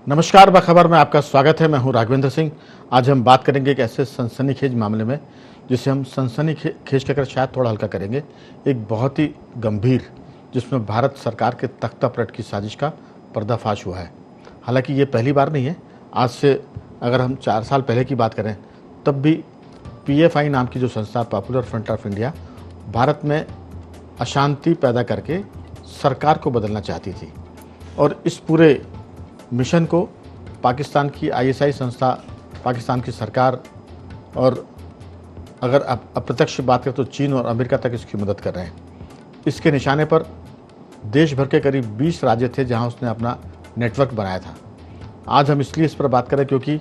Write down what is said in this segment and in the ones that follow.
नमस्कार, बखबर में आपका स्वागत है। मैं हूं राघवेंद्र सिंह। आज हम बात करेंगे एक ऐसे सनसनीखेज मामले में जिसे हम सनसनीखेज कहकर शायद थोड़ा हल्का करेंगे। एक बहुत ही गंभीर, जिसमें भारत सरकार के तख्तापलट की साजिश का पर्दाफाश हुआ है। हालांकि ये पहली बार नहीं है। आज से अगर हम 4 साल पहले की बात करें तब भी PFI नाम की जो संस्था, popular front of India, Bharat में अशांति पैदा करके सरकार को बदलना चाहती थी। और इस पूरे मिशन को पाकिस्तान की ISI संस्था, पाकिस्तान की सरकार और अगर अप्रत्यक्ष बात करें तो चीन और अमेरिका तक इसकी मदद कर रहे हैं। इसके निशाने पर देश भर के करीब 20 राज्य थे जहां उसने अपना नेटवर्क बनाया था। आज हम इसलिए इस पर बात करें क्योंकि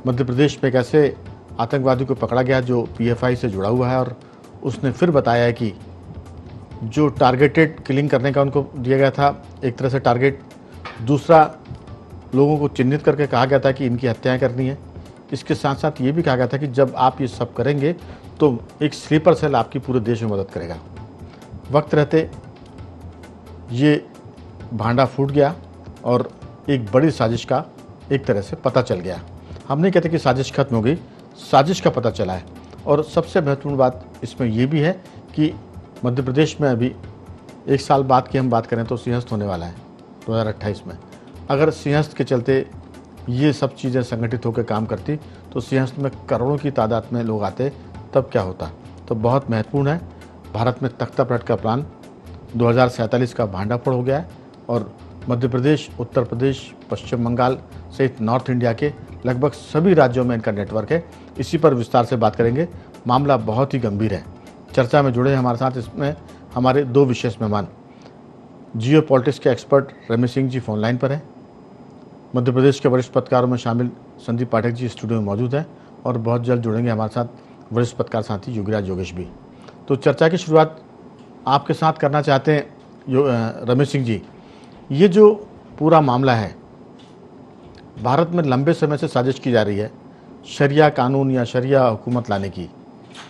मध्य प्रदेश में एक ऐसे आतंकवादी को पकड़ा गया जो PFI से जुड़ा हुआ है और उसने फिर बताया है कि जो टारगेटेड किलिंग करने का उनको दिया गया था, एक तरह से टारगेट, दूसरा लोगों को चिन्हित करके कहा गया था कि इनकी हत्याएं करनी है। इसके साथ साथ ये भी कहा गया था कि जब आप ये सब करेंगे तो एक स्लीपर सेल आपकी पूरे देश में मदद करेगा। वक्त रहते ये भांडा फूट गया और एक बड़ी साजिश का एक तरह से पता चल गया। हम नहीं कहते कि साजिश खत्म हो गई, साजिश का पता चला है। और सबसे महत्वपूर्ण बात इसमें यह भी है कि मध्य प्रदेश में अभी 1 साल बाद की हम बात करें तो सिंहस्थ होने वाला है 2028 में। अगर सिंहस्थ के चलते ये सब चीज़ें संगठित होकर काम करती तो सिंहस्थ में करोड़ों की तादाद में लोग आते, तब क्या होता। तो बहुत महत्वपूर्ण है। भारत में तख्तापलट का प्लान 2047 का भांडाफोड़ हो गया है और मध्य प्रदेश, उत्तर प्रदेश, पश्चिम बंगाल सहित नॉर्थ इंडिया के लगभग सभी राज्यों में इनका नेटवर्क है। इसी पर विस्तार से बात करेंगे। मामला बहुत ही गंभीर है। चर्चा में जुड़े हैं हमारे साथ इसमें हमारे 2 विशेष मेहमान। जियो पॉलिटिक्स के expert Ramesh Singh ji phone line पर हैं। मध्य प्रदेश के वरिष्ठ पत्रकारों में शामिल संदीप पाठक जी स्टूडियो में मौजूद हैं और बहुत जल्द जुड़ेंगे हमारे साथ वरिष्ठ पत्रकार साथी योगीराज योगेश भी। तो चर्चा की शुरुआत आपके साथ करना चाहते हैं रमेश सिंह जी। ये जो पूरा मामला है, भारत में लंबे समय से साजिश की जा रही है शरिया कानून या शरिया हुकूमत लाने की।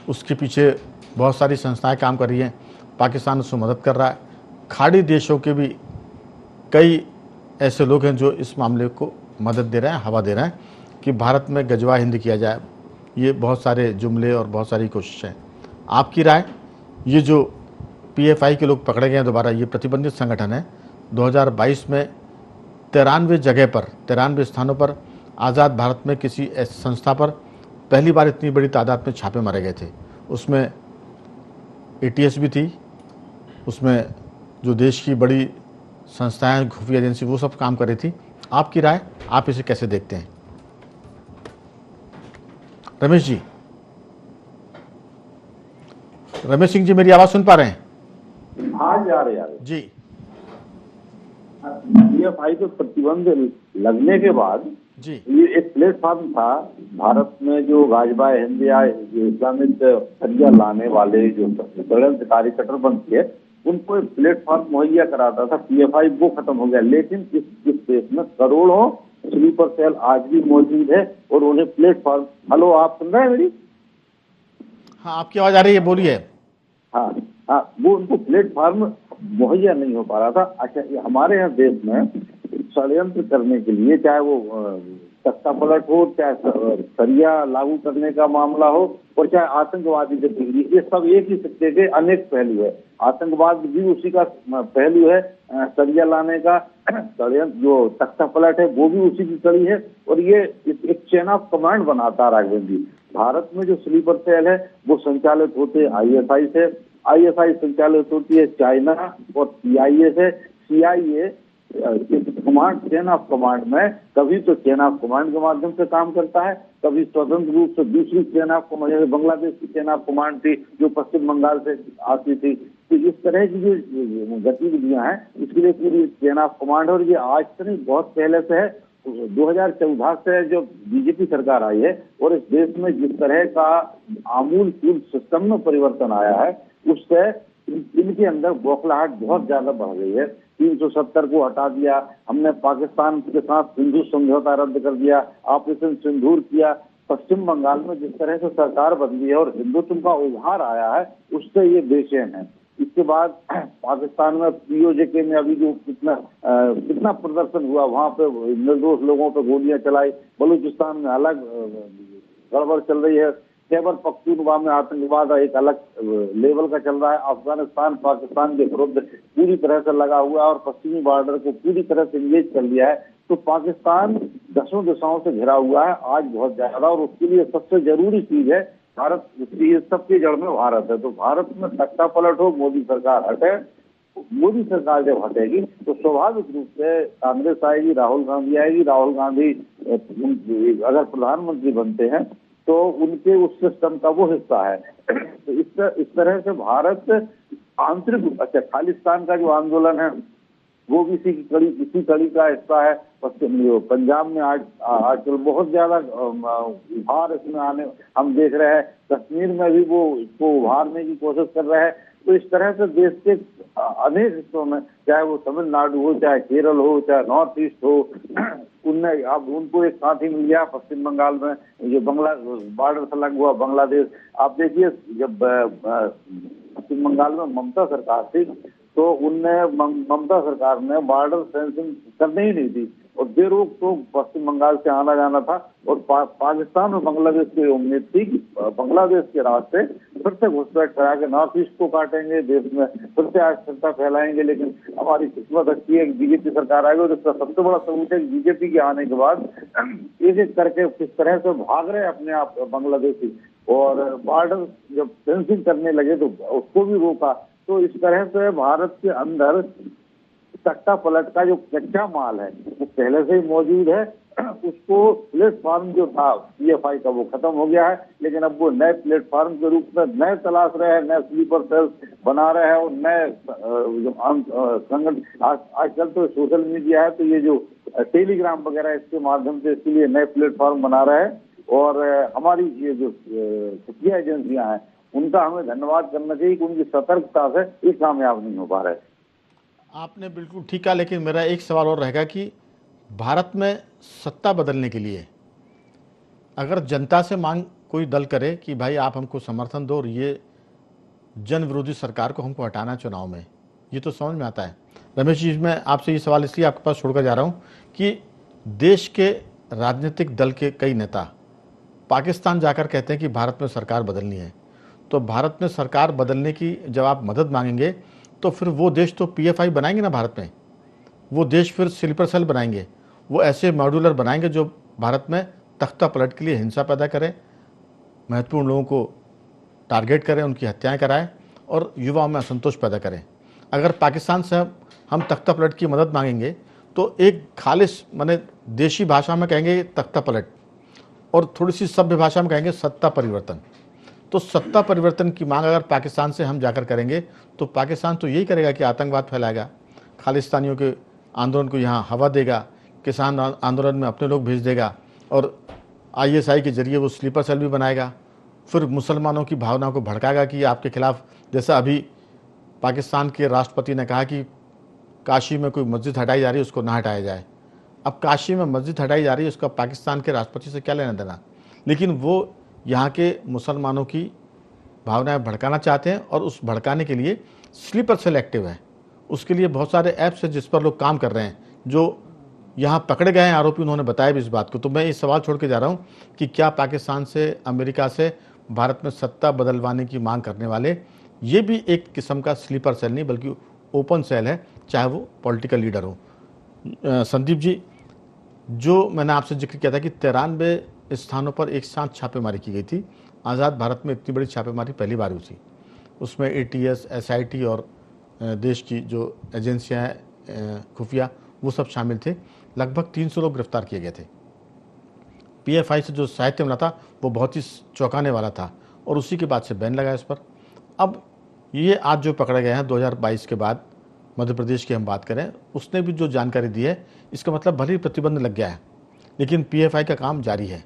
उसके पीछे बहुत सारी संस्थाएं काम कर रही हैं। पाकिस्तान उसमें मदद कर रहा है। खाड़ी देशों के भी कई ऐसे लोग हैं जो इस मामले को मदद दे रहे हैं, हवा दे रहे हैं कि भारत में गजवा हिंद किया जाए। ये बहुत सारे जुमले और बहुत सारी कोशिशें। आपकी राय, ये जो PFI के लोग पकड़े गए हैं दोबारा, ये प्रतिबंधित संगठन है। 2022 में 93 जगह पर, 93 स्थानों पर आज़ाद भारत में किसी ऐसी संस्था पर पहली बार इतनी बड़ी तादाद में छापे मारे गए थे। उसमें ATS भी थी, उसमें जो देश की बड़ी संस्थाएं, खुफिया एजेंसी, वो सब काम कर रही थी। आपकी राय, आप इसे कैसे देखते हैं? रमेश जी, रमेश सिंह जी, मेरी आवाज सुन पा रहे हैं? हाँ जी, आ रहे जी। PFI पे प्रतिबंध लगने के बाद जी, ये एक प्लेटफॉर्म था भारत में जो गाजबाए हिंद या जो इस्लामिक शरिया लाने वाले जो षड्यंत्रकारी कट्टरपंथी है, उनको एक प्लेटफॉर्म मुहैया कराता था PFI। वो खत्म हो गया। लेकिन इस देश में करोड़ों स्लीपर सेल आज भी मौजूद है और उन्हें प्लेटफॉर्म। हेलो, आप सुन रहे हैं मेरी? हाँ, आपकी आवाज आ रही है, बोलिए। हाँ हाँ, वो उनको प्लेटफॉर्म मुहैया नहीं हो पा रहा था। अच्छा, ये हमारे यहाँ देश में षड्यंत्र करने के लिए, चाहे वो तख्तापलट हो, चाहे शरिया लागू करने का मामला हो, और चाहे आतंकवादी गतिविधि, ये सब एक ही सिक्के के अनेक पहलू है। आतंकवाद भी उसी का पहलू है, शरिया लाने का षड्यंत्र जो तख्तापलट है वो भी उसी की कड़ी है। और ये एक चेन ऑफ कमांड बनाता है राघवेंद्र जी। भारत में जो स्लीपर सेल है वो संचालित होते ISI से, ISI संचालित होती है चाइना और CIA से। CIA command, chain of command में कभी तो चेन ऑफ कमांड के माध्यम से काम करता है, कभी स्वतंत्र रूप से दूसरी चेन ऑफ कमांड, जैसे बांग्लादेश की चेन ऑफ कमांड थी जो पश्चिम बंगाल से आती थी। तो इस तरह की जो गतिविधियां हैं, इसके लिए पूरी चेन ऑफ कमांड। और ये आज से नहीं, बहुत पहले से है। 2014 से जो BJP सरकार आई है और इस देश में जिस तरह का आमूल चूल सिस्टम में परिवर्तन आया है, उससे इनके अंदर बौखलाहट बहुत ज्यादा बढ़ गई है। 370 को हटा दिया हमने, पाकिस्तान के साथ सिंधु समझौता रद्द कर दिया, ऑपरेशन सिंदूर किया। पश्चिम बंगाल में जिस तरह से सरकार बदली है और हिंदुत्व का उभार आया है, उससे ये बेचैन है। इसके बाद पाकिस्तान में पीओजे में अभी जो कितना प्रदर्शन हुआ, वहां पे निर्दोष लोगों पे गोलियां चलाई। बलूचिस्तान में अलग गड़बड़ चल रही है। खैबर पख्तूनख्वा में आतंकवाद एक अलग लेवल का चल रहा है। अफगानिस्तान पाकिस्तान के विरुद्ध पूरी तरह से लगा हुआ है और पश्चिमी बॉर्डर को पूरी तरह से इंगेज कर लिया है। तो पाकिस्तान दसों दिशाओं से घिरा हुआ है आज बहुत ज्यादा, और उसके लिए सबसे जरूरी चीज है भारत। इसलिए सबकी जड़ में भारत है। तो भारत में तख्ता पलट हो, मोदी सरकार हटे। मोदी सरकार जब हटेगी तो स्वाभाविक रूप से कांग्रेस आएगी, राहुल गांधी आएगी। राहुल गांधी अगर प्रधानमंत्री बनते हैं तो उनके उस सिस्टम का वो हिस्सा है। तो इस तरह से भारत आंतरिक, अच्छा खालिस्तान का जो आंदोलन है वो भी इसी कड़ी का हिस्सा है। पश्चिम पंजाब में आजकल बहुत ज्यादा उभार इसमें आने हम देख रहे हैं। कश्मीर में भी वो इसको उभारने की कोशिश कर रहे हैं। तो इस तरह से देश के अनेक हिस्सों में, चाहे वो तमिलनाडु हो, चाहे केरल हो, चाहे नॉर्थ ईस्ट हो, उनने अब उनको एक साथी मिल गया पश्चिम बंगाल में, जो बंगला बॉर्डर से लगा हुआ बांग्लादेश। आप देखिए जब पश्चिम बंगाल में ममता सरकार थी तो ममता सरकार ने बॉर्डर फेंसिंग करने ही नहीं दी और बेरोक तो पश्चिम बंगाल से आना जाना था। और पाकिस्तान और बांग्लादेश की उम्मीद थी कि बांग्लादेश के रास्ते फिर से घुसपैठ करा के नॉर्थ ईस्ट को काटेंगे, देश में फिर से अस्थिरता फैलाएंगे। लेकिन हमारी किस्मत अच्छी है कि बीजेपी सरकार आएगी। और इसका सबसे बड़ा सबूत है कि बीजेपी के आने के बाद एक एक करके किस तरह से भाग रहे अपने आप बांग्लादेशी, और बॉर्डर जब फेंसिंग करने लगे तो उसको भी रोका। तो इस तरह से भारत के अंदर तख्ता पलट का जो कच्चा माल है वो पहले से ही मौजूद है। उसको प्लेटफॉर्म जो था पीएफआई का वो खत्म हो गया है, लेकिन अब वो नए प्लेटफॉर्म के रूप में नए तलाश रहे हैं, नए स्लीपर सेल्स बना रहे हैं और नए संगठन। आजकल तो सोशल मीडिया है, तो ये जो टेलीग्राम वगैरह इसके माध्यम से इसके लिए नए प्लेटफॉर्म बना रहे हैं। और हमारी ये जो खुफिया एजेंसियां हैं उनका हमें धन्यवाद करना चाहिए कि उनकी सतर्कता से ये कामयाब नहीं हो पा रहे। आपने बिल्कुल ठीक कहा, लेकिन मेरा एक सवाल और रहेगा कि भारत में सत्ता बदलने के लिए अगर जनता से मांग कोई दल करे कि भाई आप हमको समर्थन दो और ये जन विरोधी सरकार को हमको हटाना चुनाव में, ये तो समझ में आता है। रमेश जी, मैं आपसे ये सवाल इसलिए आपके पास छोड़कर जा रहा हूँ कि देश के राजनीतिक दल के कई नेता पाकिस्तान जाकर कहते हैं कि भारत में सरकार बदलनी है। तो भारत में सरकार बदलने की जब आप मदद मांगेंगे तो फिर वो देश तो पीएफआई बनाएंगे ना भारत में, वो देश फिर स्लीपर सेल बनाएंगे, वो ऐसे मॉड्यूलर बनाएंगे जो भारत में तख्ता पलट के लिए हिंसा पैदा करें, महत्वपूर्ण लोगों को टारगेट करें, उनकी हत्याएं कराएं और युवाओं में असंतोष पैदा करें। अगर पाकिस्तान से हम तख्ता पलट की मदद मांगेंगे तो एक खालिश माने देशी भाषा में कहेंगे तख्ता पलट और थोड़ी सी सभ्य भाषा में कहेंगे सत्ता परिवर्तन। तो सत्ता परिवर्तन की मांग अगर पाकिस्तान से हम जाकर करेंगे तो पाकिस्तान तो यही करेगा कि आतंकवाद फैलाएगा, खालिस्तानियों के आंदोलन को यहाँ हवा देगा, किसान आंदोलन में अपने लोग भेज देगा और आईएसआई के जरिए वो स्लीपर सेल भी बनाएगा। फिर मुसलमानों की भावना को भड़काएगा कि आपके खिलाफ, जैसा अभी पाकिस्तान के राष्ट्रपति ने कहा कि काशी में कोई मस्जिद हटाई जा रही है उसको ना हटाया जाए। अब काशी में मस्जिद हटाई जा रही है उसका पाकिस्तान के राष्ट्रपति से क्या लेना देना, लेकिन वो यहाँ के मुसलमानों की भावनाएं भड़काना चाहते हैं और उस भड़काने के लिए स्लीपर सेल एक्टिव है। उसके लिए बहुत सारे ऐप्स हैं जिस पर लोग काम कर रहे हैं, जो यहाँ पकड़े गए हैं आरोपी, उन्होंने बताया भी इस बात को। तो मैं ये सवाल छोड़ के जा रहा हूँ कि क्या पाकिस्तान से, अमेरिका से भारत में सत्ता बदलवाने की मांग करने वाले ये भी एक किस्म का स्लीपर सेल नहीं बल्कि ओपन सेल है, चाहे वो पॉलिटिकल लीडर हो। संदीप जी, जो मैंने आपसे जिक्र किया था कि 93 स्थानों पर एक साथ छापेमारी की गई थी, आज़ाद भारत में इतनी बड़ी छापेमारी पहली बार हुई थी। उसमें एटीएस, एसआईटी और देश की जो एजेंसियां हैं खुफिया, वो सब शामिल थे। लगभग 300 लोग गिरफ्तार किए गए थे। पीएफआई से जो साहित्य मिला था वो बहुत ही चौंकाने वाला था और उसी के बाद से बैन लगा इस पर। अब ये आज जो पकड़े गए हैं 2022 के बाद, मध्य प्रदेश की हम बात करें, उसने भी जो जानकारी दी है, इसका मतलब भले ही प्रतिबंध लग गया है लेकिन पीएफआई का काम जारी है।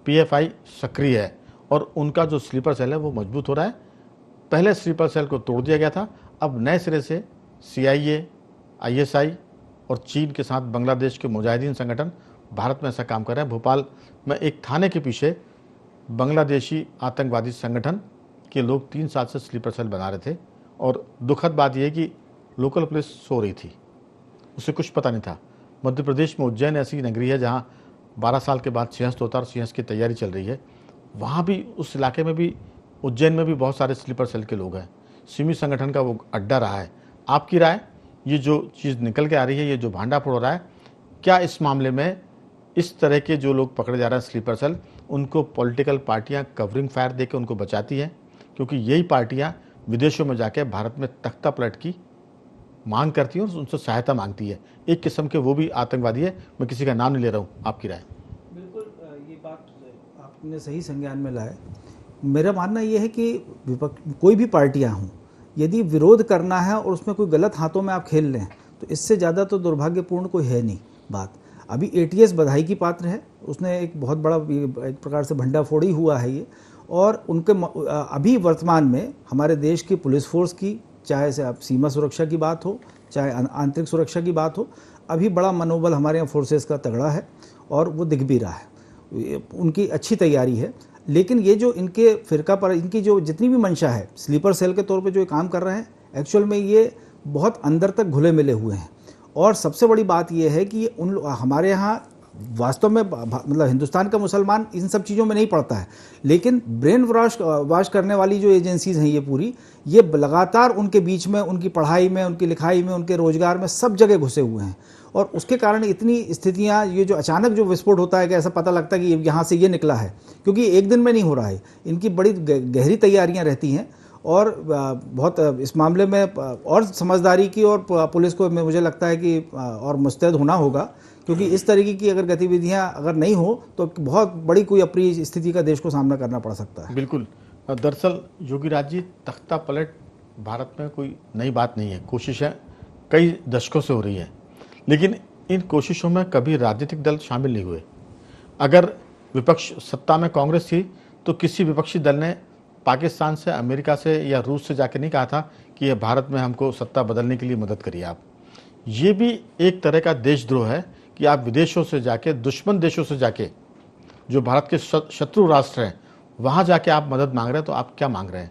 पीएफआई सक्रिय है और उनका जो स्लीपर सेल है वो मजबूत हो रहा है। पहले स्लीपर सेल को तोड़ दिया गया था, अब नए सिरे से सीआईए, आईएसआई और चीन के साथ बांग्लादेश के मुजाहिदीन संगठन भारत में ऐसा काम कर रहे हैं। भोपाल में एक थाने के पीछे बांग्लादेशी आतंकवादी संगठन के लोग 3 साल से स्लीपर सेल बना रहे थे और दुखद बात यह है कि लोकल पुलिस सो रही थी, उसे कुछ पता नहीं था। मध्य प्रदेश में उज्जैन ऐसी नगरी है जहाँ 12 साल के बाद सिंहस्थ होता है और सिंहस्थ की तैयारी चल रही है। वहाँ भी उस इलाके में भी, उज्जैन में भी बहुत सारे स्लीपर सेल के लोग हैं। सिमी संगठन का वो अड्डा रहा है। आपकी राय, ये जो चीज़ निकल के आ रही है, ये जो भांडा फोड़ हो रहा है, क्या इस मामले में इस तरह के जो लोग पकड़े जा रहे हैं स्लीपर सेल, उनको पॉलिटिकल पार्टियां कवरिंग फायर देकर उनको बचाती हैं? क्योंकि यही पार्टियां विदेशों में जाके भारत में तख्ता पलट की मांग करती हैं और उनसे सहायता मांगती है। एक किस्म के वो भी आतंकवादी है। मैं किसी का नाम नहीं ले रहा हूँ, आपकी राय? बिल्कुल, ये बात आपने सही संज्ञान में लाया। मेरा मानना ये है कि कोई भी पार्टियां हों, यदि विरोध करना है और उसमें कोई गलत हाथों में आप खेल लें तो इससे ज़्यादा तो दुर्भाग्यपूर्ण कोई है नहीं बात। अभी एटीएस बधाई की पात्र है, उसने एक बहुत बड़ा एक प्रकार से भंडाफोड़ी हुआ है ये। और उनके अभी वर्तमान में हमारे देश की पुलिस फोर्स की, चाहे से आप सीमा सुरक्षा की बात हो, चाहे आंतरिक सुरक्षा की बात हो, अभी बड़ा मनोबल हमारे यहाँ फोर्सेस का तगड़ा है और वो दिख भी रहा है, उनकी अच्छी तैयारी है। लेकिन ये जो इनके फिरका पर इनकी जो जितनी भी मंशा है, स्लीपर सेल के तौर पे जो काम कर रहे हैं, एक्चुअल में ये बहुत अंदर तक घुले मिले हुए हैं। और सबसे बड़ी बात ये है कि हमारे यहाँ वास्तव में मतलब हिंदुस्तान का मुसलमान इन सब चीज़ों में नहीं पड़ता है, लेकिन ब्रेन वॉश करने वाली जो एजेंसीज हैं ये पूरी, ये लगातार उनके बीच में, उनकी पढ़ाई में, उनकी लिखाई में, उनके रोजगार में सब जगह घुसे हुए हैं। और उसके कारण इतनी स्थितियाँ, ये जो अचानक जो विस्फोट होता है कि ऐसा पता लगता है कि यहाँ से ये निकला है, क्योंकि एक दिन में नहीं हो रहा है, इनकी बड़ी गहरी तैयारियाँ रहती हैं। और बहुत इस मामले में और समझदारी की और पुलिस को मुझे लगता है कि और मुस्तैद होना होगा, क्योंकि इस तरीके की अगर गतिविधियां अगर नहीं हो तो बहुत बड़ी कोई अप्रिय स्थिति का देश को सामना करना पड़ सकता है। बिल्कुल। दरअसल योगीराज जी, तख्ता पलट भारत में कोई नई बात नहीं है। कोशिशें कई दशकों से हो रही है, लेकिन इन कोशिशों में कभी राजनीतिक दल शामिल नहीं हुए। अगर विपक्ष सत्ता में कांग्रेस थी तो किसी विपक्षी दल ने पाकिस्तान से, अमेरिका से या रूस से जाके नहीं कहा था कि ये भारत में हमको सत्ता बदलने के लिए मदद करिए आप। ये भी एक तरह का देशद्रोह है कि आप विदेशों से जाके, दुश्मन देशों से जाके, जो भारत के शत्रु राष्ट्र हैं, वहाँ जाके आप मदद मांग रहे हैं। तो आप क्या मांग रहे हैं?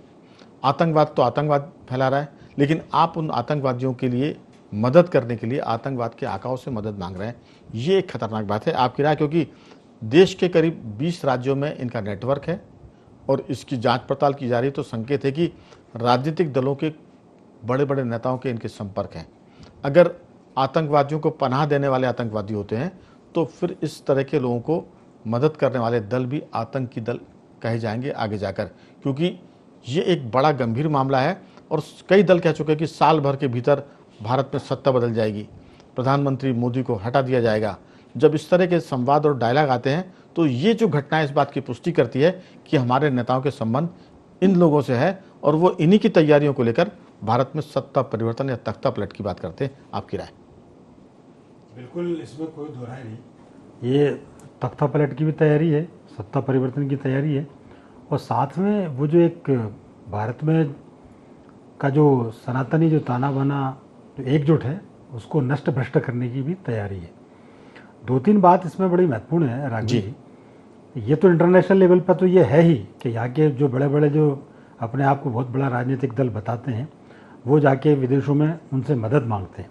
आतंकवाद तो आतंकवाद फैला रहा है, लेकिन आप उन आतंकवादियों के लिए मदद करने के लिए आतंकवाद के आकाओं से मदद मांग रहे हैं। ये एक खतरनाक बात है। आपकी राय? क्योंकि देश के करीब 20 राज्यों में इनका नेटवर्क है और इसकी जांच पड़ताल की जा रही है, तो संकेत है कि राजनीतिक दलों के बड़े बड़े नेताओं के इनके संपर्क हैं। अगर आतंकवादियों को पनाह देने वाले आतंकवादी होते हैं तो फिर इस तरह के लोगों को मदद करने वाले दल भी आतंकी दल कहे जाएंगे आगे जाकर, क्योंकि ये एक बड़ा गंभीर मामला है। और कई दल कह चुके हैं कि साल भर के भीतर भारत में सत्ता बदल जाएगी, प्रधानमंत्री मोदी को हटा दिया जाएगा। जब इस तरह के संवाद और डायलॉग आते हैं तो ये जो घटना इस बात की पुष्टि करती है कि हमारे नेताओं के संबंध इन लोगों से है और वो इन्हीं की तैयारियों को लेकर भारत में सत्ता परिवर्तन या तख्ता पलट की बात करते हैं। आपकी राय? बिल्कुल, इसमें कोई दो राय नहीं। ये तख्ता पलट की भी तैयारी है, सत्ता परिवर्तन की तैयारी है, और साथ में वो जो एक भारत में का जो सनातनी जो ताना बाना जो एकजुट है उसको नष्ट भ्रष्ट करने की भी तैयारी है। दो तीन बात इसमें बड़ी महत्वपूर्ण है राघव जी। ये तो इंटरनेशनल लेवल पर तो ये है ही कि यहाँ के जो बड़े बड़े जो अपने आप को बहुत बड़ा राजनीतिक दल बताते हैं वो जाके विदेशों में उनसे मदद मांगते हैं।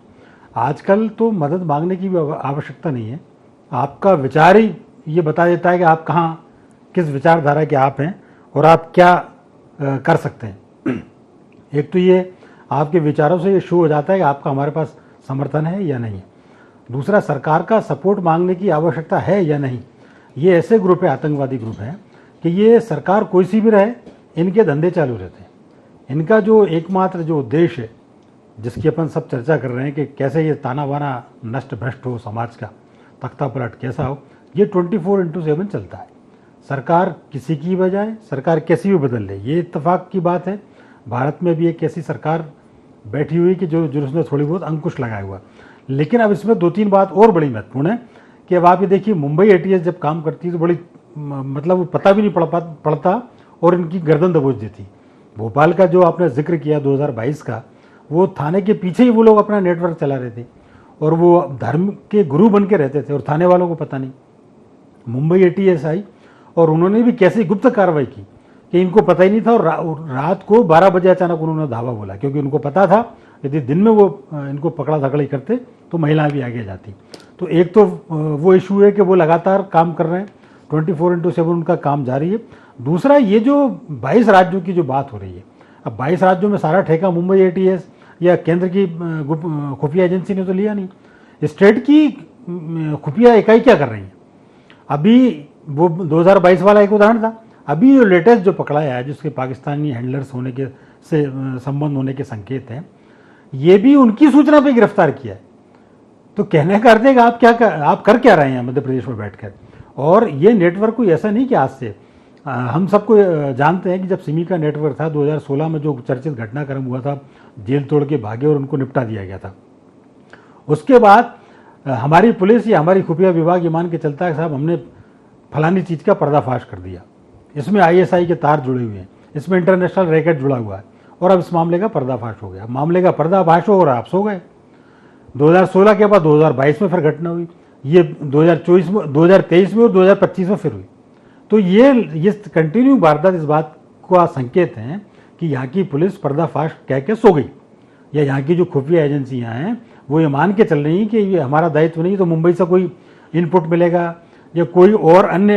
आजकल तो मदद मांगने की भी आवश्यकता नहीं है, आपका विचार ही ये बता देता है कि आप कहाँ, किस विचारधारा के आप हैं और आप क्या कर सकते हैं। एक तो ये आपके विचारों से ये शो हो जाता है कि आपका हमारे पास समर्थन है या नहीं। दूसरा, सरकार का सपोर्ट मांगने की आवश्यकता है या नहीं। ये ऐसे ग्रुप है, आतंकवादी ग्रुप हैं कि ये सरकार कोई सी भी रहे, इनके धंधे चालू रहते हैं। इनका जो एकमात्र जो उद्देश्य है, जिसकी अपन सब चर्चा कर रहे हैं कि कैसे ये ताना बाना नष्ट भ्रष्ट हो, समाज का तख्ता पलट कैसा हो, ये 24/7 चलता है। सरकार किसी की बजाय सरकार कैसी भी बदल ले, ये इत्तेफाक की बात है। भारत में भी एक ऐसी सरकार बैठी हुई कि जो उसने थोड़ी बहुत अंकुश लगाया हुआ। लेकिन अब इसमें दो तीन बात और बड़ी महत्वपूर्ण है कि अब आप ये देखिए, मुंबई एटीएस जब काम करती है तो बड़ी मतलब वो पता भी नहीं पड़ता और इनकी गर्दन दबोच देती। भोपाल का जो आपने जिक्र किया 2022 का, वो थाने के पीछे ही वो लोग अपना नेटवर्क चला रहे थे और वो धर्म के गुरु बन के रहते थे और थाने वालों को पता नहीं। मुंबई एटीएस आई और उन्होंने भी कैसी गुप्त कार्रवाई की कि इनको पता ही नहीं था, और रात को 12 बजे अचानक उन्होंने धावा बोला, क्योंकि उनको पता था यदि दिन में वो इनको पकड़ा धकड़ी करते तो महिलाएं भी आगे जाती। तो एक तो वो इशू है कि वो लगातार काम कर रहे हैं, 24/7 उनका काम जारी है। दूसरा, ये जो 22 राज्यों की जो बात हो रही है, अब 22 राज्यों में सारा ठेका मुंबई एटीएस या केंद्र की खुफिया एजेंसी ने तो लिया नहीं। स्टेट की खुफिया इकाई क्या कर रही है? अभी वो 2022 वाला एक उदाहरण था, अभी जो लेटेस्ट जो पकड़ाया है, जिसके पाकिस्तानी हैंडलर्स होने के से संबंध होने के संकेत हैं, ये भी उनकी सूचना पे गिरफ्तार किया है। तो कहने का अर्थ है कि आप कर क्या रहे हैं मध्य प्रदेश में बैठकर? और ये नेटवर्क कोई ऐसा नहीं कि आज से, हम सबको जानते हैं कि जब सिमी का नेटवर्क था 2016 में, जो चर्चित घटनाक्रम हुआ था, जेल तोड़ के भागे और उनको निपटा दिया गया था। उसके बाद हमारी पुलिस या हमारी खुफिया विभाग ये मान के चलता है कि साहब हमने फलानी चीज़ का पर्दाफाश कर दिया, इसमें ISI के तार जुड़े हुए हैं, इसमें इंटरनेशनल रैकेट जुड़ा हुआ है, और अब इस मामले का पर्दाफाश हो गया। मामले का पर्दाफाश हो रहा, आप सो गए। 2016 के बाद 2022 में फिर घटना हुई, ये 2024 में, 2023 में और 2025 में फिर हुई। तो ये कंटिन्यू वारदात इस बात का संकेत हैं कि यहाँ की पुलिस पर्दाफाश कह के सो गई, या यहाँ की जो खुफिया एजेंसियाँ हैं वो ये मान के चल रही हैं कि ये हमारा दायित्व नहीं, तो मुंबई से कोई इनपुट मिलेगा या कोई और अन्य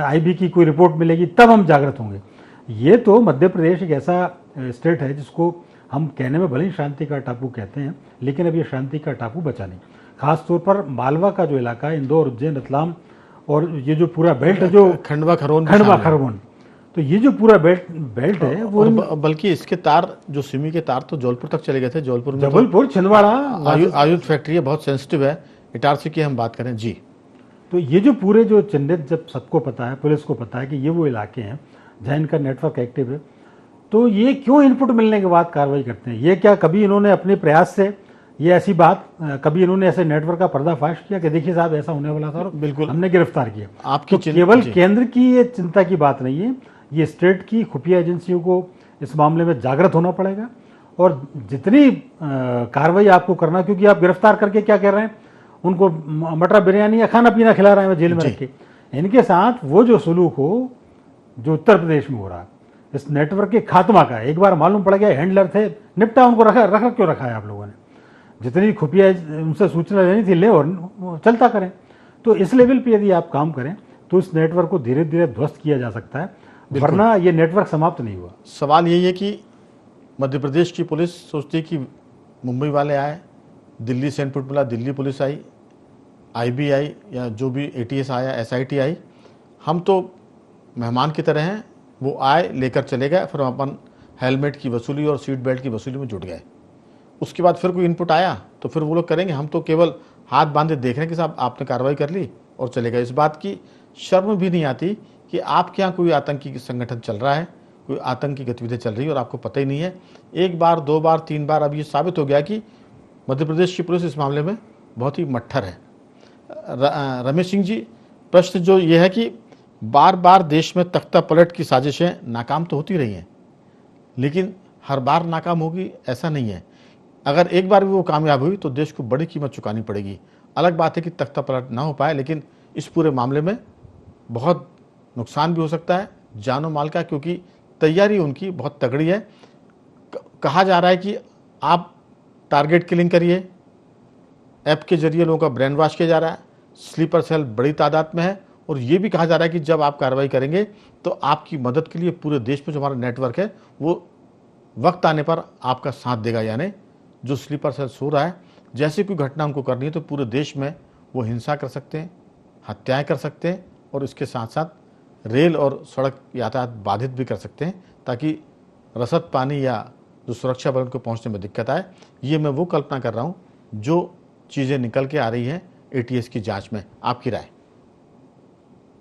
IB की कोई रिपोर्ट मिलेगी तब हम जागृत होंगे। ये तो मध्य प्रदेश एक ऐसा स्टेट है जिसको हम कहने में भले ही शांति का टापू कहते हैं, लेकिन अब ये शांति का टापू बचा नहीं। खासतौर पर मालवा का जो इलाका है, इंदौर, उज्जैन, रतलाम, और ये जो पूरा बेल्ट है, जो खंडवा खरगोन, तो ये जो पूरा बेल्ट है वो, बल्कि इसके तार, जो सिमी के तार तो जबलपुर तक चले गए थे। जबलपुर, छिंदवाड़ा आयुध फैक्ट्री है, बहुत सेंसिटिव है। इटारसी की हम बात करें जी, तो ये जो पूरे जो चिन्हित, जब सबको पता है, पुलिस को पता है कि ये वो इलाके हैं जहाँ इनका नेटवर्क एक्टिव है, तो ये क्यों इनपुट मिलने के बाद कार्रवाई करते हैं? ये क्या कभी इन्होंने अपने प्रयास से ये ऐसी बात, कभी इन्होंने ऐसे नेटवर्क का पर्दाफाश किया कि देखिए साहब ऐसा होने वाला था और बिल्कुल हमने गिरफ्तार किया? आपकी तो केवल केंद्र की ये चिंता की बात नहीं है, ये स्टेट की खुफिया एजेंसियों को इस मामले में जागृत होना पड़ेगा, और जितनी कार्रवाई आपको करना, क्योंकि आप गिरफ्तार करके क्या कह रहे हैं, उनको मटर बिरयानी या खाना पीना खिला रहे हैं जेल में रख के। इनके साथ वो जो सलूक हो जो उत्तर प्रदेश में हो रहा है, इस नेटवर्क के खात्मा का, एक बार मालूम पड़ गया हैंडलर थे, निपटा, उनको रख क्यों रखा है आप लोगों ने? जितनी खुफिया उनसे सूचना लेनी थी ले, और चलता करें। तो इस लेवल पे यदि आप काम करें तो इस नेटवर्क को धीरे धीरे ध्वस्त किया जा सकता है, वरना ये नेटवर्क समाप्त नहीं हुआ। सवाल यही है कि मध्य प्रदेश की पुलिस सोचती है कि मुंबई वाले आए, दिल्ली से इनपुट मिला, दिल्ली पुलिस आई, IB आई, या जो भी ATS आया, SIT आई, हम तो मेहमान की तरह हैं, वो आए, लेकर चले गए, फिर हम अपन हेलमेट की वसूली और सीट बेल्ट की वसूली में जुट गए। उसके बाद फिर कोई इनपुट आया तो फिर वो लोग करेंगे, हम तो केवल हाथ बांधे देख रहे हैं कि साहब आपने कार्रवाई कर ली और चले गए। इस बात की शर्म भी नहीं आती कि आपके यहाँ कोई आतंकी संगठन चल रहा है, कोई आतंकी गतिविधि चल रही है और आपको पता ही नहीं है। एक बार, 2 बार, 3 बार अब ये साबित हो गया कि मध्य प्रदेश की पुलिस इस मामले में बहुत ही मट्ठर है। रमेश सिंह जी, प्रश्न जो ये है कि बार बार देश में तख्ता पलट की साजिशें नाकाम तो होती रही हैं, लेकिन हर बार नाकाम होगी ऐसा नहीं है। अगर एक बार भी वो कामयाब हुई तो देश को बड़ी कीमत चुकानी पड़ेगी। अलग बात है कि तख्ता पलट ना हो पाए, लेकिन इस पूरे मामले में बहुत नुकसान भी हो सकता है जानो माल का, क्योंकि तैयारी उनकी बहुत तगड़ी है। कहा जा रहा है कि आप टारगेट किलिंग करिए, ऐप के जरिए लोगों का ब्रेन वॉश किया जा रहा है, स्लीपर सेल बड़ी तादाद में है, और ये भी कहा जा रहा है कि जब आप कार्रवाई करेंगे तो आपकी मदद के लिए पूरे देश में जो हमारा नेटवर्क है वो वक्त आने पर आपका साथ देगा। यानी जो स्लीपर सेल सो रहा है, जैसे कोई घटना उनको करनी है तो पूरे देश में वो हिंसा कर सकते हैं, हत्याएं कर सकते हैं, और इसके साथ साथ रेल और सड़क यातायात बाधित भी कर सकते हैं, ताकि रसद पानी या जो सुरक्षा बल को पहुंचने में दिक्कत आए। ये मैं वो कल्पना कर रहा हूँ जो चीज़ें निकल के आ रही हैं ATS की जांच में। आपकी राय?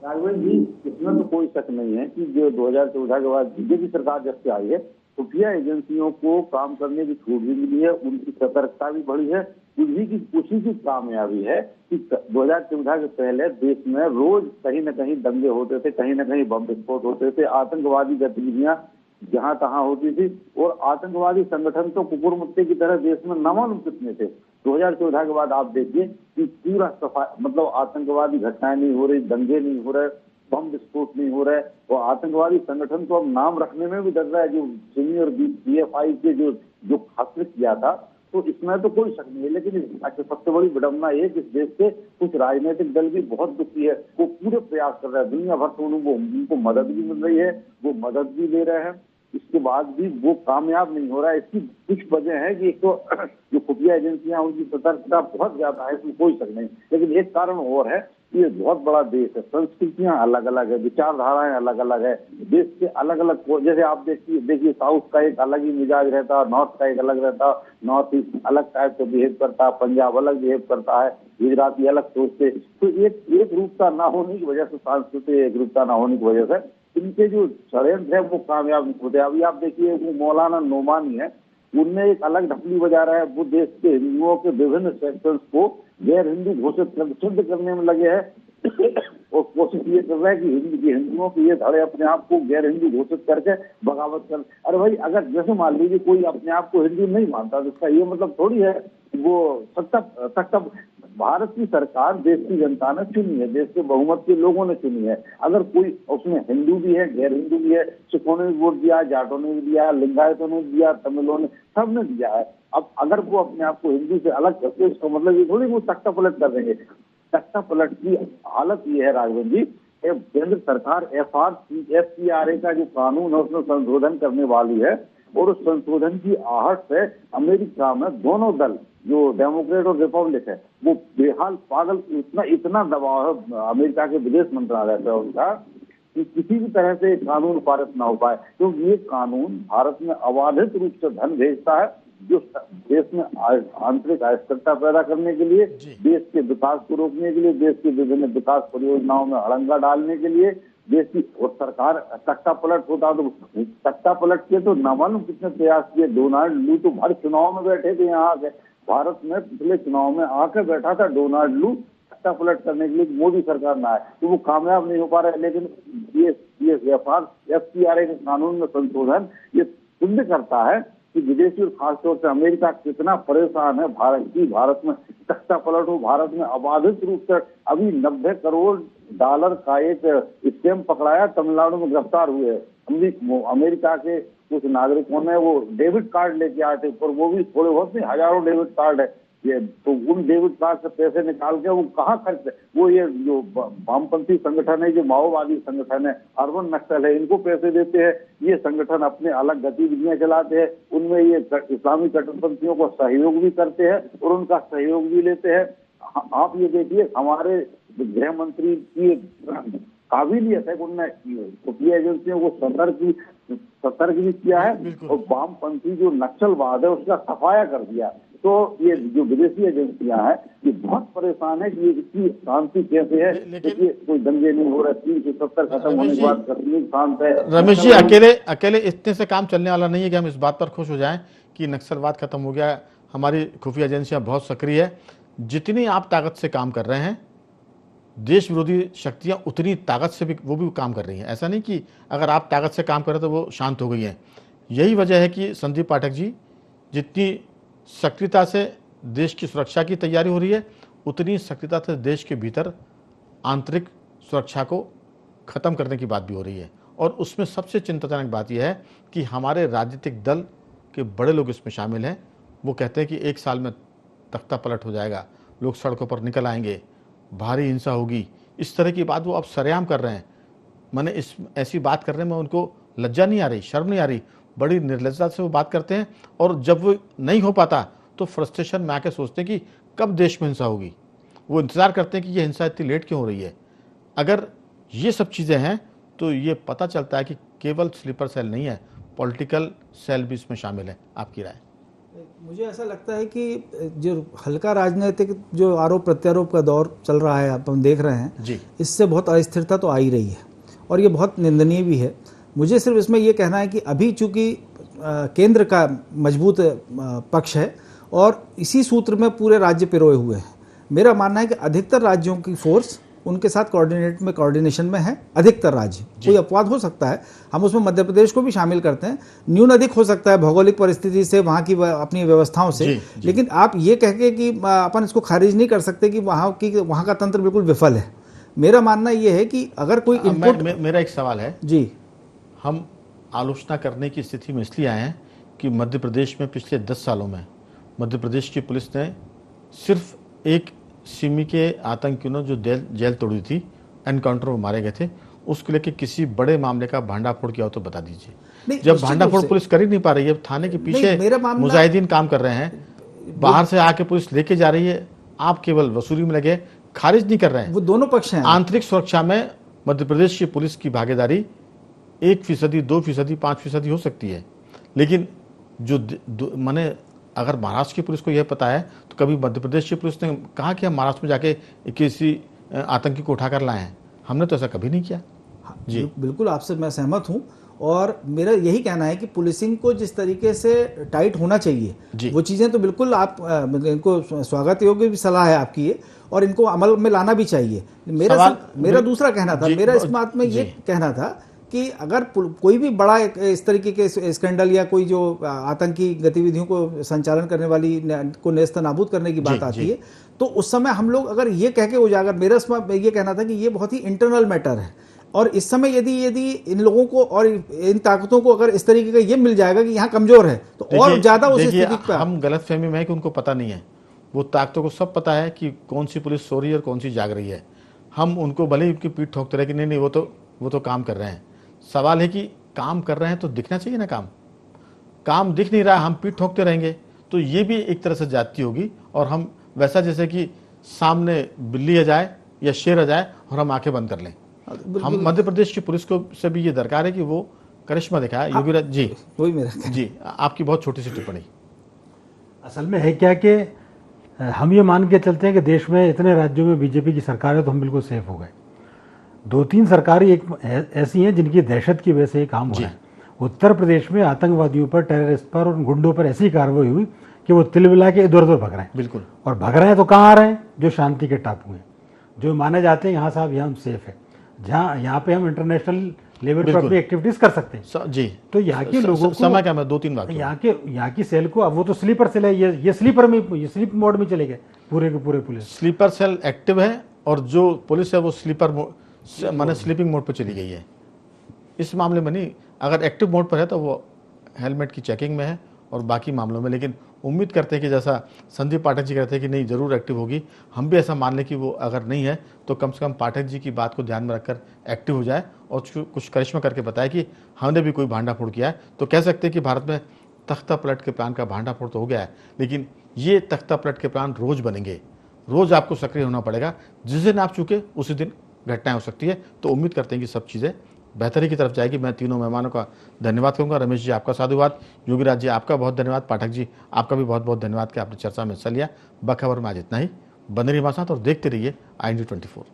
राघवेंद्र जी, इसमें तो कोई शक नहीं है कि जो 2014 के बाद बीजेपी सरकार जब से आई है, खुफिया एजेंसियों को काम करने की छूट भी मिली है, उनकी सतर्कता भी बढ़ी है। उसी की कामयाबी है कि 2014 के पहले देश में रोज कहीं न कहीं दंगे होते थे, कहीं न कहीं बम विस्फोट होते थे, आतंकवादी गतिविधियां जहां तहां होती थी, और आतंकवादी संगठन तो कुकुर मुत्ते की तरह देश में नमन कितने थे। 2014 के बाद आप देखिए कि पूरा सफाई, मतलब आतंकवादी घटनाएं नहीं हो रही, दंगे नहीं हो रहे, बम विस्फोट नहीं हो रहा है, और आतंकवादी संगठन को अब नाम रखने में भी डर रहा है। जो सीनियर PFI के जो खत्म किया था, तो इसमें तो कोई शक नहीं है। लेकिन सबसे बड़ी विडंबना ये कि इस देश के कुछ राजनीतिक दल भी बहुत दुखी है, वो पूरे प्रयास कर रहे हैं, दुनिया भर से उनको मदद भी मिल रही है, वो मदद भी ले रहे हैं, इसके बाद भी वो कामयाब नहीं हो रहा है। इसकी कुछ वजह है कि एक तो जो खुफिया एजेंसियां उनकी सतर्कता बहुत ज्यादा है, इसमें कोई शक नहीं। लेकिन एक कारण और है, ये बहुत बड़ा देश है, संस्कृतियां अलग अलग है, विचारधाराएं अलग अलग है, देश के अलग अलग, जैसे आप देखिए साउथ का एक अलग ही मिजाज रहता है, नॉर्थ का एक अलग रहता, नॉर्थ ईस्ट अलग टाइप से बिहेव करता है, पंजाब अलग बिहेव करता है, गुजराती अलग सोचते। तो एक रूपता ना होने की वजह से, सांस्कृतिक एक रूपता ना होने की वजह से इनके जो षड्यंत्र है वो कामयाब नहीं होते। अभी आप देखिए वो मौलाना नोमानी है, उनमें एक अलग ढपली बजा रहा है, वो देश के हिंदुओं के विभिन्न सेक्शंस को गैर हिंदू घोषित सिद्ध करने में लगे हैं और कोशिश ये कर रहा है कि हिंदुओं के ये धड़े अपने आप को गैर हिंदू घोषित करके बगावत कर। अरे भाई, अगर जैसे मान लीजिए कोई अपने आप को हिंदू नहीं मानता, तो इसका ये मतलब थोड़ी है वो सत्ता भारत की सरकार देश की जनता ने चुनी है, देश के बहुमत के लोगों ने चुनी है। अगर कोई उसमें हिंदू भी है, गैर हिंदू भी है, सिखों ने भी वोट दिया, जाटों ने भी दिया, लिंगायतों ने दिया, तमिलों ने, सबने दिया है। अब अगर वो अपने आप को हिंदू से अलग करते, इसका मतलब ये थोड़ी वो तख्ता पलट कर देंगे। तख्ता पलट की हालत ये है राघवेंद्र जी, केंद्र सरकार FRCA का जो कानून है उसमें संशोधन करने वाली है, और उस संशोधन की आहट से अमेरिका में दोनों दल, जो डेमोक्रेट और रिपब्लिक है, वो बेहाल पागल, इतना दबाव है अमेरिका के विदेश मंत्रालय पे उनका कि किसी भी तरह से कानून पारित ना हो पाए। क्योंकि ये कानून भारत में अबाधित रूप से धन भेजता है, जो देश में आंतरिक अस्थिरता पैदा करने के लिए, देश के विकास को रोकने के लिए, देश की विभिन्न विकास परियोजनाओं में अड़ंगा डालने के लिए, देश की और सरकार तख्ता पलट होता, तो तख्ता पलट के तो न मालूम कितने प्रयास किए। डोनाल्ड लू तो हर चुनाव में बैठे थे, यहाँ आके भारत में पिछले चुनाव में आके बैठा था डोनाल्ड लू तख्ता पलट करने के लिए, मोदी सरकार ना आए, तो वो कामयाब नहीं हो पा रहे। लेकिन ये FRCA के कानून में संशोधन ये सिद्ध करता है कि विदेशी और खासतौर से अमेरिका कितना परेशान है भारत में तख्ता पलट हो। भारत में अबाधित रूप से अभी 90 करोड़ डॉलर का एक स्कैम पकड़ाया, तमिलनाडु में गिरफ्तार हुए। अमेरिका के कुछ नागरिकों ने वो डेबिट कार्ड लेके आए थे, पर वो भी थोड़े बहुत नहीं, हजारों डेबिट कार्ड है ये, तो उन डेबिट कार्ड से पैसे निकाल के वो कहाँ खर्च, वो ये जो वामपंथी संगठन है, जो माओवादी संगठन है, अर्बन नक्सल है, इनको पैसे देते हैं। ये संगठन अपने अलग गतिविधियां चलाते हैं, उनमें ये इस्लामी कट्टरपंथियों को सहयोग भी करते हैं और उनका सहयोग भी लेते हैं। आप ये देखिए, हमारे गृह मंत्री की काबिलियत है, उनने खुफिया एजेंसियों को सतर्क भी किया है और वामपंथी जो नक्सलवाद है उसका सफाया कर दिया। तो ये जो विदेशी एजेंसियां हैं ये बहुत परेशान है कि ये इतनी शांति कैसे है। देखिए कोई दंगे नहीं हो रहे, 370 खत्म होने के बाद कश्मीर शांत है। रमेश जी, अकेले इतने से काम चलने वाला नहीं है कि हम इस बात पर खुश हो जाएं कि नक्सलवाद खत्म हो गया। हमारी खुफिया एजेंसियां बहुत सक्रिय है, जितनी आप ताकत से काम कर रहे हैं देश विरोधी शक्तियां उतनी ताकत से भी वो भी काम कर रही हैं। ऐसा नहीं कि अगर आप ताकत से काम करें तो वो शांत हो गई हैं। यही वजह है कि संदीप पाठक जी, जितनी सक्रियता से देश की सुरक्षा की तैयारी हो रही है, उतनी सक्रियता से देश के भीतर आंतरिक सुरक्षा को ख़त्म करने की बात भी हो रही है। और उसमें सबसे चिंताजनक बात यह है कि हमारे राजनीतिक दल के बड़े लोग इसमें शामिल हैं। वो कहते हैं कि 1 साल में तख्ता पलट हो जाएगा, लोग सड़कों पर निकल आएंगे, भारी हिंसा होगी। इस तरह की बात वो अब सरेआम कर रहे हैं। मैंने ऐसी बात करने में उनको लज्जा नहीं आ रही, शर्म नहीं आ रही, बड़ी निर्लज्जता से वो बात करते हैं। और जब वो नहीं हो पाता तो फ्रस्ट्रेशन में आके सोचते हैं कि कब देश में हिंसा होगी। वो इंतज़ार करते हैं कि ये हिंसा इतनी लेट क्यों हो रही है। अगर ये सब चीज़ें हैं तो ये पता चलता है कि केवल स्लीपर सेल नहीं है, पॉलिटिकल सेल भी इसमें शामिल है। आपकी राय? मुझे ऐसा लगता है कि जो हल्का राजनीतिक जो आरोप प्रत्यारोप का दौर चल रहा है, आप हम देख रहे हैं जी, इससे बहुत अस्थिरता तो आ ही रही है और ये बहुत निंदनीय भी है। मुझे सिर्फ इसमें ये कहना है कि अभी चूंकि केंद्र का मजबूत पक्ष है और इसी सूत्र में पूरे राज्य पिरोए हुए हैं। मेरा मानना है कि अधिकतर राज्यों की फोर्स उनके साथ कोऑर्डिनेशन में है। अधिकतर राज्य, कोई अपवाद हो सकता है, हम उसमें मध्य प्रदेश को भी शामिल करते हैं, न्यून अधिक हो सकता है भौगोलिक परिस्थिति से, वहाँ की अपनी व्यवस्थाओं से। लेकिन आप ये कह के कि अपन इसको खारिज नहीं कर सकते कि वहाँ का तंत्र बिल्कुल विफल है। मेरा मानना ये है कि अगर कोई इनपुट मेरा एक सवाल है, जी, हम आलोचना करने की स्थिति में इसलिए आए हैं कि मध्य प्रदेश में पिछले 10 सालों में मध्य प्रदेश की पुलिस ने सिर्फ एक सिमी के आतंकियों ने जो जेल तोड़ी थी, एनकाउंटर में मारे गए थे, उसको लेके किसी बड़े मामले का भांडाफोड़ किया हो तो बता दीजिए। जब निश्चित भांडाफोड़ रूप से। पुलिस कर ही नहीं पा रही है, थाने के पीछे मेरा मामला- मुजाहिदीन काम कर रहे हैं, बाहर से आके पुलिस लेके जा रही है, आप केवल वसूली में लगे, खारिज नहीं कर रहे हैं। वो दोनों पक्ष हैं। आंतरिक सुरक्षा में मध्य प्रदेश की पुलिस की भागीदारी 1%, 2%, 5% हो सकती है, लेकिन जो माने अगर महाराष्ट्र की पुलिस को यह पता है तो कभी मध्य प्रदेश की पुलिस ने कहा कि हम महाराष्ट्र में जाके किसी आतंकी को उठाकर लाए हैं? हमने तो ऐसा कभी नहीं किया। जी, बिल्कुल आपसे मैं सहमत हूं, और मेरा यही कहना है कि पुलिसिंग को जिस तरीके से टाइट होना चाहिए, जी। वो चीज़ें तो बिल्कुल आप इनको स्वागत योग्य भी सलाह है आपकी ये, और इनको अमल में लाना भी चाहिए। मेरा दूसरा कहना था, मेरा इस बात में ये कहना था कि अगर कोई भी बड़ा इस तरीके के स्कैंडल या कोई जो आतंकी गतिविधियों को संचालन करने वाली को नेस्त नाबूद करने की बात आती है, तो उस समय हम लोग अगर ये कह के उजागर, मेरा ये कहना था कि ये बहुत ही इंटरनल मैटर है, और इस समय यदि इन लोगों को और इन ताकतों को अगर इस तरीके का ये मिल जाएगा कि यहाँ कमजोर है, तो और ज्यादा उस स्थिति पर हम गलतफहमी में है कि उनको पता नहीं है। वो ताकतों को सब पता है कि कौन सी पुलिस सो रही है और कौन सी जाग रही है। हम उनको भले ही उनकी पीठ ठोकते रहे कि नहीं वो तो काम कर रहे हैं। सवाल है कि काम कर रहे हैं तो दिखना चाहिए ना, काम दिख नहीं रहा, हम पीठ ठोकते रहेंगे तो ये भी एक तरह से जाती होगी, और हम वैसा जैसे कि सामने बिल्ली आ जाए या शेर आ जाए और हम आंखें बंद कर लें। हम मध्य प्रदेश की पुलिस को से भी ये दरकार है कि वो करिश्मा दिखाए। योगीराज जी, वही मेरा जी, आपकी बहुत छोटी सी टिप्पणी। असल में है क्या कि हम ये मान के चलते हैं कि देश में इतने राज्यों में बीजेपी की सरकार है तो हम बिल्कुल सेफ हो गए। 2-3 सरकारें एक ऐसी हैं जिनकी दहशत की वजह से ये काम हो रहा है। उत्तर प्रदेश में आतंकवादियों पर, टेररिस्ट पर और गुंडों पर ऐसी कार्रवाई हुई कि वो तिलमिला के इधर उधर भग रहे हैं। बिल्कुल। और भग रहे हैं तो कहाँ आ रहे हैं? जो शांति के टापू हैं, जो माने जाते हैं यहाँ साहब यहाँ हम सेफ है, जहाँ यहाँ पे हम इंटरनेशनल लेवल पर अपनी एक्टिविटीज कर सकते हैं। जी, तो यहाँ के लोगों को समय क्या, मैं 2-3 बात यहाँ की सेल को, अब वो तो स्लीपर सेल है, ये स्लीपर में, ये स्लीप मोड में चले गए पूरे के पूरे पुलिस। स्लीपर सेल एक्टिव है और जो पुलिस है वो स्लीपर माने स्लीपिंग मोड पर चली गई है। इस मामले में नहीं, अगर एक्टिव मोड पर है तो वो हेलमेट की चेकिंग में है और बाकी मामलों में। लेकिन उम्मीद करते हैं कि जैसा संदीप पाठक जी कहते हैं कि नहीं ज़रूर एक्टिव होगी, हम भी ऐसा मान लें कि वो अगर नहीं है तो कम से कम पाठक जी की बात को ध्यान में रखकर एक्टिव हो जाए और कुछ करिश्मा करके बताए कि हमने भी कोई भांडाफोड़ किया है। तो कह सकते हैं कि भारत में तख्ता पलट के प्लान का भांडाफोड़ तो हो गया है, लेकिन ये तख्ता पलट के प्लान रोज़ बनेंगे, रोज़ आपको सक्रिय होना पड़ेगा। जिस दिन आप चुके उसी दिन घटनाएं हो सकती है। तो उम्मीद करते हैं कि सब चीज़ें बेहतरी की तरफ जाएगी। मैं तीनों मेहमानों का धन्यवाद करूंगा। रमेश जी आपका साधुवाद, योगीराज जी आपका बहुत धन्यवाद, पाठक जी आपका भी बहुत बहुत धन्यवाद कि आपने चर्चा में हिस्सा लिया। बखबर में आज इतना ही। बने रहिए हमारे साथ और देखते रहिए IND24।